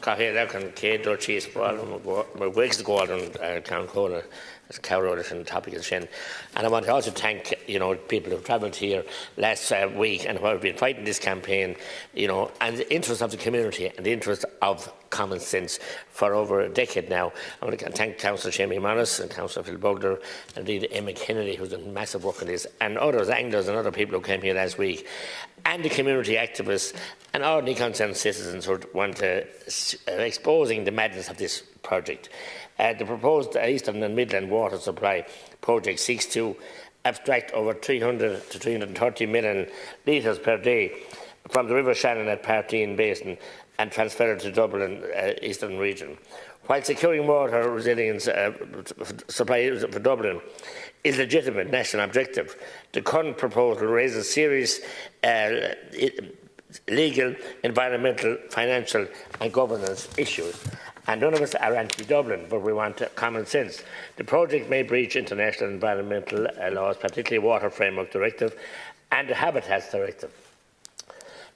Cahé can Kate or Cheese Ball, Wakes Golden, Count Cola, Cowroad and topic of Shin. And I want to also thank people who've travelled here last week and who have been fighting this campaign, and the interest of the community and the interest of common sense for over a decade now. I want to thank Councillor Jamie Morris and Councillor Phil Bugler and indeed Emma Kennedy, who's done massive work on this, and others, anglers and other people who came here last week, and the community activists and ordinary concerned citizens who want to exposing the madness of this project. The proposed Eastern and Midland water supply project seeks to abstract over 300 to 330 million litres per day from the River Shannon at Parteen Basin and transfer it to Dublin Eastern region. While securing water resilience supply for Dublin is a legitimate national objective, the current proposal raises serious legal, environmental, financial and governance issues. And none of us are anti-Dublin, but we want common sense. The project may breach international environmental laws, particularly Water Framework Directive and the Habitats Directive.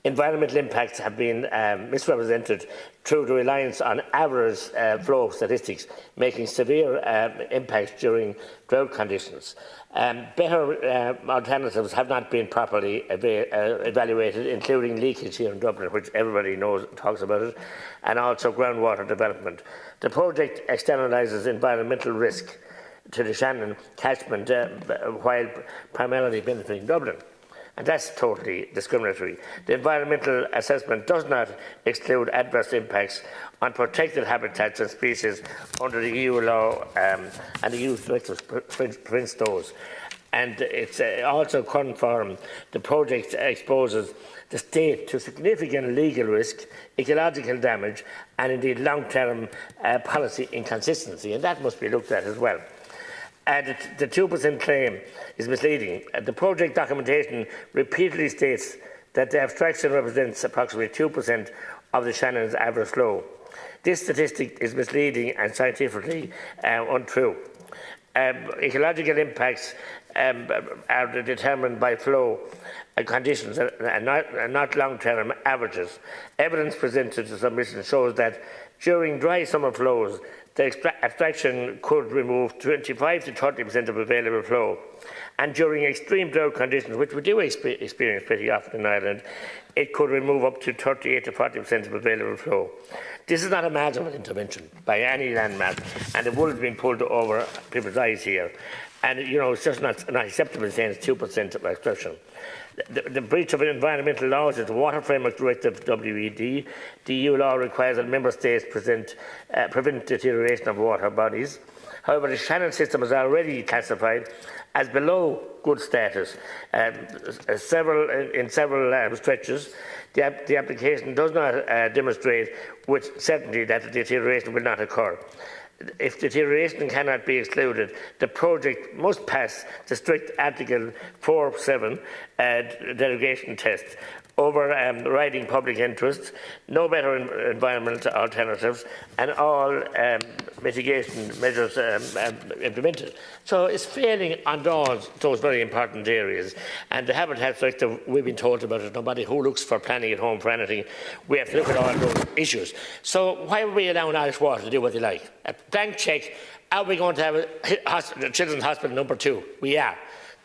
Environmental impacts have been misrepresented through the reliance on average flow statistics, making severe impacts during drought conditions. Better alternatives have not been properly evaluated, including leakage here in Dublin, which everybody knows and talks about it, and also groundwater development. The project externalises environmental risk to the Shannon catchment while primarily benefiting Dublin. And that's totally discriminatory. The environmental assessment does not exclude adverse impacts on protected habitats and species under the EU law and the EU directives prevents those. And it's also confirmed the project exposes the state to significant legal risk, ecological damage, and indeed long-term policy inconsistency, and that must be looked at as well. The 2% claim is misleading. The project documentation repeatedly states that the abstraction represents approximately 2% of the Shannon's average flow. This statistic is misleading and scientifically untrue. Ecological impacts are determined by flow conditions and not long-term averages. Evidence presented to submission shows that during dry summer flows, the abstraction could remove 25 to 30% of available flow. And during extreme drought conditions, which we do experience pretty often in Ireland, it could remove up to 38 to 40% of available flow. This is not a marginal intervention by any landmass, and the wool has been pulled over people's eyes here. And, it's just not acceptable saying it's 2% of abstraction. The breach of environmental laws is the Water Framework Directive WED. The EU law requires that member states prevent deterioration of water bodies. However, the Shannon system is already classified as below good status in several stretches. The application does not demonstrate with certainty that the deterioration will not occur. If deterioration cannot be excluded, the project must pass the strict Article 4(7) derogation test, overriding public interests, no better environmental alternatives, and all mitigation measures implemented. So it's failing on those very important areas. And the Habitat Directive, we've been told about it, nobody who looks for planning at home for anything, we have to look at all those issues. So why are we allowing Irish Water to do what they like? A blank cheque, are we going to have a children's hospital number 2? We are.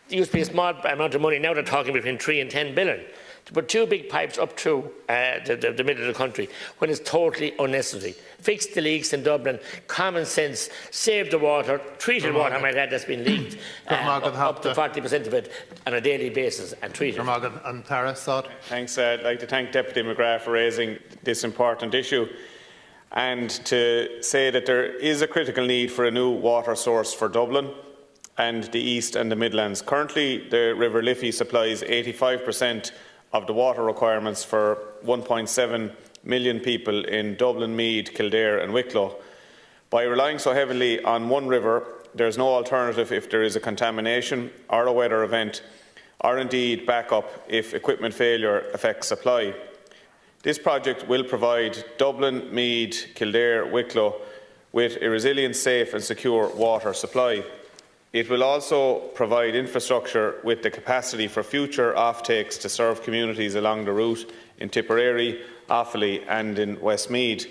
It used to be a small amount of money, now they're talking between 3 and 10 billion. To put 2 big pipes up through the middle of the country when it's totally unnecessary. Fix the leaks in Dublin, common sense, save the water, treated water, I might add, that's been leaked, up to 40% of it on a daily basis and treated. Thanks. I'd like to thank Deputy McGrath for raising this important issue and to say that there is a critical need for a new water source for Dublin and the East and the Midlands. Currently, the River Liffey supplies 85% of the water requirements for 1.7 million people in Dublin, Meath, Kildare and Wicklow. By relying so heavily on one river, there is no alternative if there is a contamination or a weather event, or indeed backup if equipment failure affects supply. This project will provide Dublin, Meath, Kildare, Wicklow with a resilient, safe and secure water supply. It will also provide infrastructure with the capacity for future offtakes to serve communities along the route in Tipperary, Offaly and in Westmeath.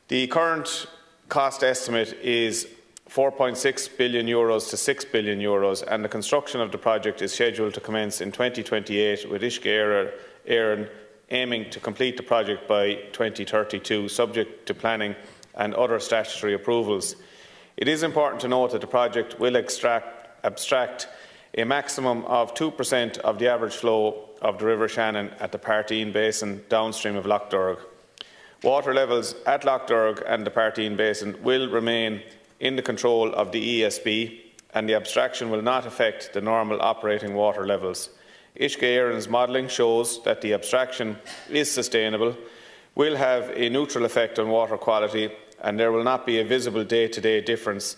The current cost estimate is €4.6 billion to €6 billion, and the construction of the project is scheduled to commence in 2028, with Uisce Éireann aiming to complete the project by 2032, subject to planning and other statutory approvals. It is important to note that the project will abstract a maximum of 2% of the average flow of the River Shannon at the Parteen Basin downstream of Lough Derg. Water levels at Lough Derg and the Parteen Basin will remain in the control of the ESB, and the abstraction will not affect the normal operating water levels. Uisce Éireann's modelling shows that the abstraction is sustainable, will have a neutral effect on water quality, and there will not be a visible day-to-day difference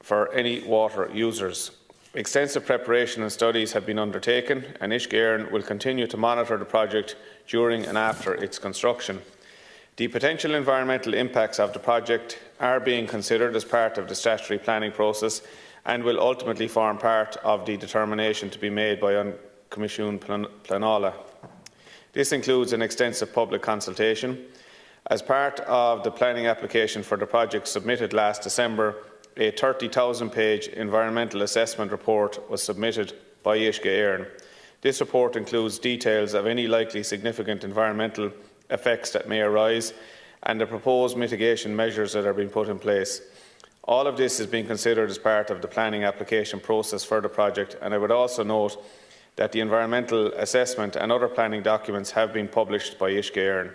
for any water users. Extensive preparation and studies have been undertaken, and Uisce Éireann will continue to monitor the project during and after its construction. The potential environmental impacts of the project are being considered as part of the statutory planning process and will ultimately form part of the determination to be made by Comisiún Pleanála. This includes an extensive public consultation. As part of the planning application for the project submitted last December, a 30,000-page environmental assessment report was submitted by Uisce Éireann. This report includes details of any likely significant environmental effects that may arise and the proposed mitigation measures that are being put in place. All of this is being considered as part of the planning application process for the project, and I would also note that the environmental assessment and other planning documents have been published by Uisce Éireann.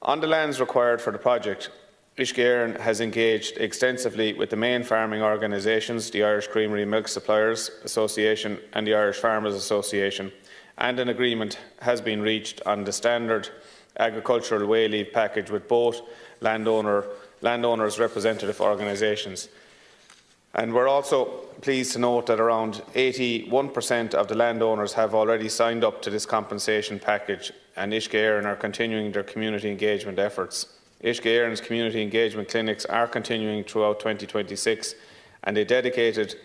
On the lands required for the project, Uisce Éireann has engaged extensively with the main farming organisations, the Irish Creamery Milk Suppliers Association and the Irish Farmers Association, and an agreement has been reached on the standard agricultural way leave package with both landowners' representative organisations. And we're also pleased to note that around 81% of the landowners have already signed up to this compensation package, and Uisce Éireann are continuing their community engagement efforts. Uisce Éireann's community engagement clinics are continuing throughout 2026, and a dedicated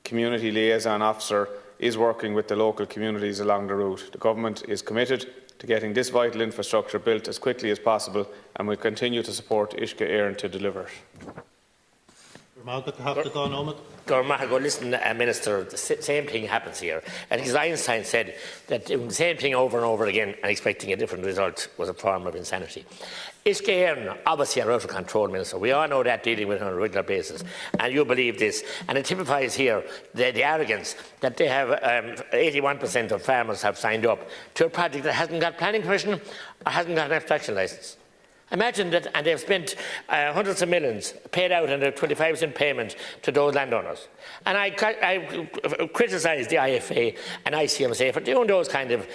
community liaison officer is working with the local communities along the route. The Government is committed to getting this vital infrastructure built as quickly as possible, and will continue to support Uisce Éireann to deliver it. Listen, Minister, the same thing happens here. And as Einstein said, that doing the same thing over and over again and expecting a different result was a form of insanity. Uisce Éireann obviously are out of control, Minister. We all know that, dealing with it on a regular basis. And you believe this. And it typifies here the arrogance that they have 81% of farmers have signed up to a project that hasn't got planning permission or hasn't got an abstraction licence. Imagine that, and they've spent hundreds of millions paid out under 25% payment to those landowners. And I criticise the IFA and ICMSA for doing those kind of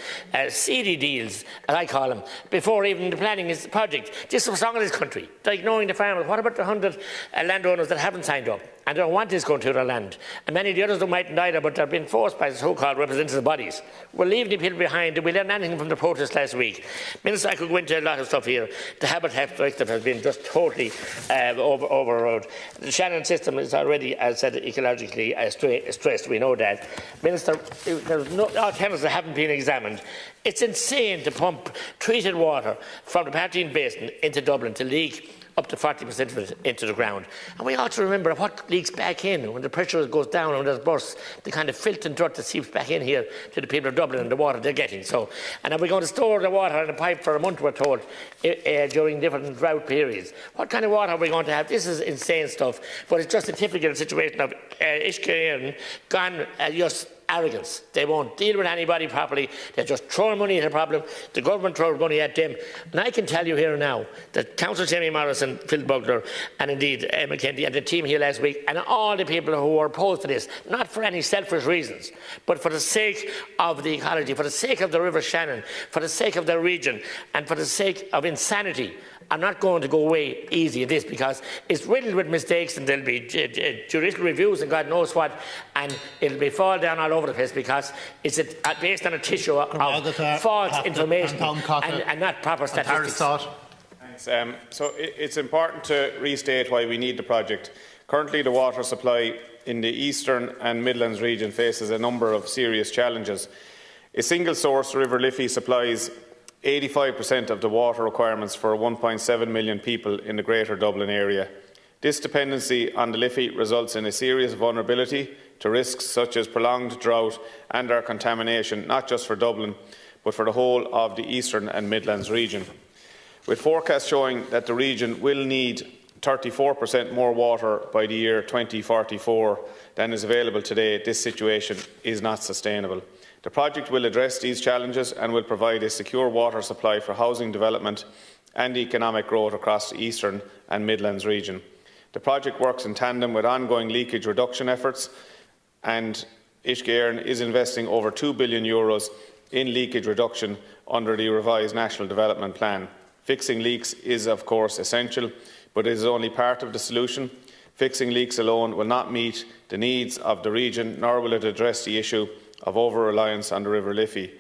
seedy deals, as I call them, before even the planning is the project. This is what's wrong in this country. They're ignoring the farmers. What about the 100 landowners that haven't signed up and don't want this going to their land? And many of the others who mightn't either, but they're being forced by the so-called representative bodies. We're leaving the people behind. Did we learn anything from the protest last week? Minister, I could go into a lot of stuff here. The Habitat Directive has been just totally overrode. The Shannon system is already, as I said, ecologically stressed. We know that. Minister, there's no alternatives that haven't been examined. It's insane to pump treated water from the Parteen Basin into Dublin to leak up to 40% of it into the ground. And we ought to remember what leaks back in when the pressure goes down and there's bursts, the kind of filth and dirt that seeps back in here to the people of Dublin and the water they're getting. So, and are we going to store the water in a pipe for a month, we're told, during different drought periods? What kind of water are we going to have? This is insane stuff, but it's just a typical situation of Uisce Éireann gone just arrogance. They won't deal with anybody properly. They're just throwing money at a problem. The government throws money at them. And I can tell you here now that Councillor Jamie Morrison, Phil Bugler, and indeed Emma Kennedy and the team here last week, and all the people who were opposed to this, not for any selfish reasons, but for the sake of the ecology, for the sake of the River Shannon, for the sake of their region, and for the sake of insanity, are not going to go away easy at this, because it's riddled with mistakes, and there'll be judicial reviews and God knows what, and it'll be fall down all over the place because it's based on a tissue of false information and not proper statistics. Thanks. So it's important to restate why we need the project. Currently, the water supply in the Eastern and Midlands region faces a number of serious challenges. A single source, River Liffey, supplies 85% of the water requirements for 1.7 million people in the Greater Dublin Area. This dependency on the Liffey results in a serious vulnerability to risks such as prolonged drought and or contamination, not just for Dublin, but for the whole of the Eastern and Midlands region. With forecasts showing that the region will need 34% more water by the year 2044 than is available today, this situation is not sustainable. The project will address these challenges and will provide a secure water supply for housing development and economic growth across the Eastern and Midlands region. The project works in tandem with ongoing leakage reduction efforts, and Uisce is investing over €2 billion in leakage reduction under the revised National Development Plan. Fixing leaks is, of course, essential, but it is only part of the solution. Fixing leaks alone will not meet the needs of the region, nor will it address the issue of over-reliance on the River Liffey.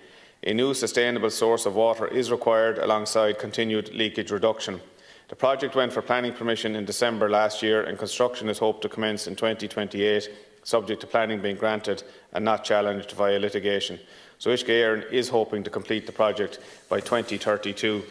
A new sustainable source of water is required alongside continued leakage reduction. The project went for planning permission in December last year, and construction is hoped to commence in 2028, subject to planning being granted and not challenged via litigation. So Uisce is hoping to complete the project by 2032.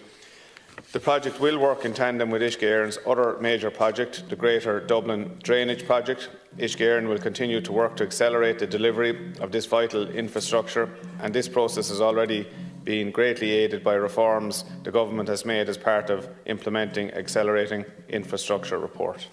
The project will work in tandem with Uisce's other major project, the Greater Dublin Drainage Project. Uisce will continue to work to accelerate the delivery of this vital infrastructure, and this process has already been greatly aided by reforms the Government has made as part of implementing Accelerating Infrastructure report.